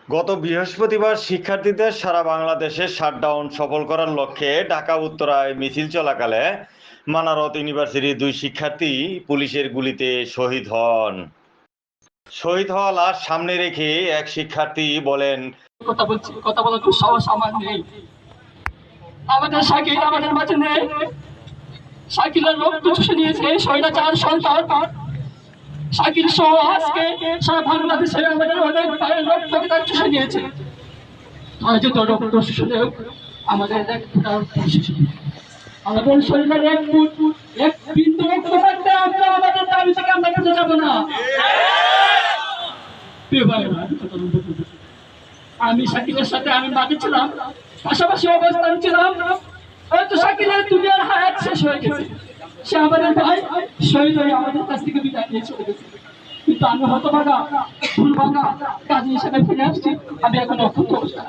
গত বৃহস্পতিবার শিক্ষার্থীদের সারা বাংলাদেশে শাটডাউন সফল করার লক্ষ্যে ঢাকা উত্তরায় মিছিল চলাকালে মানারত ইউনিভার্সিটির দুই শিক্ষার্থী পুলিশের গুলিতে শহীদ হন। শহীদ হওয়া লাশ সামনে রেখে এক শিক্ষার্থী বলেন, কথা বলার খুব সাহস আমার নেই। আমাদের শাকিল আমাদের মাঝে নেই। শাকিলের রক্ত চুষে নিয়েছে স্বৈরাচার সরকার। শাকিল সহ আজকে সারা বাংলাদেশে আমাদের অনেক ভাইয়ের রক্তকে তার চুষে নিয়েছে। হয়তো তো রক্ত শুষলেও আমাদের আমাদের শরীরের এক বিন্দু রক্ত থাকতে আমরা আমাদের দাবি থেকে আমরা কেটে যাবো না। আমি শাকিলের সাথে আমি বাকি ছিলাম, পাশাপাশি অবস্থান ছিলাম। হয়তো শাকিলের দুনিয়ার হায়াত শেষ হয়ে গেছে, সে আমাদের ভাই শহীদ হয়ে আমাদের কাছ থেকে বিদায় নিয়ে চলে গেছে। কিন্তু আমি হতভাগা ভুলভাগা কাজী হিসেবে ফিরে আসছি। আমি এখন অক্ষত অবস্থা।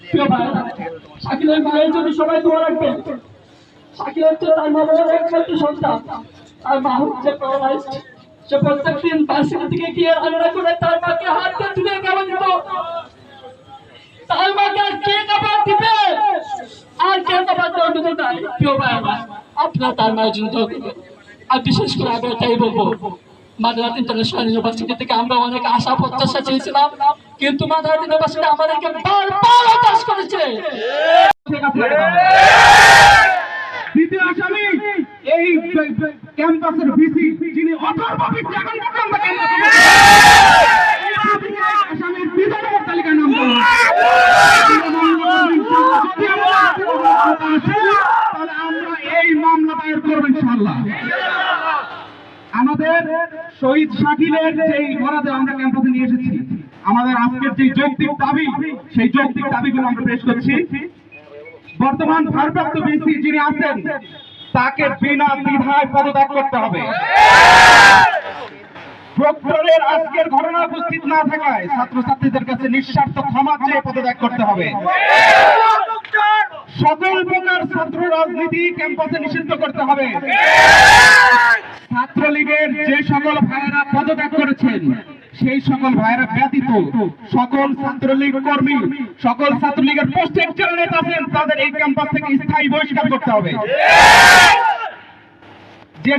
প্রিয় ভাই, শাকিলের ভাইয়ের জন্য সবাই দোয়া রাখবেন। শাকিল হচ্ছে তার মা বাবার একমাত্র সন্তান। আর মা হচ্ছে প্যারালাইজড। সে প্রত্যেকদিন বাসির দিকে গিয়ে রান্না করে তার মাকে হাত দিয়ে তুলে কেমন দিত। তার মাকে আর কে কাপড় দিবে, আর কে কাপড় দেওয়া নাই। প্রিয় ভাই আমার, আপনার তার মায়ের জন্য আর বিশেষ করে আমি এটাই বলবো, মাদারাত ইন্টারন্যাশনাল ইউনিভার্সিটি থেকে আমরা অনেক আশা প্রত্যাশা চেয়েছিলাম, কিন্তু মাদারাত ইউনিভার্সিটি আমাদেরকে বারবার হতাশ করেছে। দ্বিতীয় আসামি এই ক্যাম্পাসের ভিসি, যিনি অথর্ব ভিসি, এখন পর্যন্ত আসামির বিধানের তালিকায় নাম তাহলে আমরা এই মামলা দায়ের করবো ইনশাআল্লাহ। আমাদের শহীদ শাকিলের যেই বরাদে আমরা ক্যাম্পাসে নিয়ে এসেছি, আমাদের আজকের যে যৌক্তিক দাবি, সেই যৌক্তিক দাবিগুলো আমরা পেশ করছি। বর্তমান ভারপ্রাপ্ত ভিসি যিনি আছেন, তাকে বিনা দ্বিধায় পদত্যাগ করতে হবে। প্রক্টরের আজকের ঘটনা উপস্থিত না থাকায় ছাত্রছাত্রীদের কাছে নিঃস্বার্থ ক্ষমা চেয়ে পদত্যাগ করতে হবে। সকল প্রকার ছাত্র রাজনীতি ক্যাম্পাসে নিষিদ্ধ করতে হবে। ছাত্রলীগের যে সকল ভাইয়েরা পদত্যাগ করেছেন, সেই সকল ভাইয়েরা ব্যতীত সকল ছাত্রলীগ কর্মী, সকল ছাত্রলীগের পোস্টেড যারা নেতা আছেন, তাদের এই ক্যাম্পাস থেকে স্থায়ী বহিষ্কার করতে হবে। যে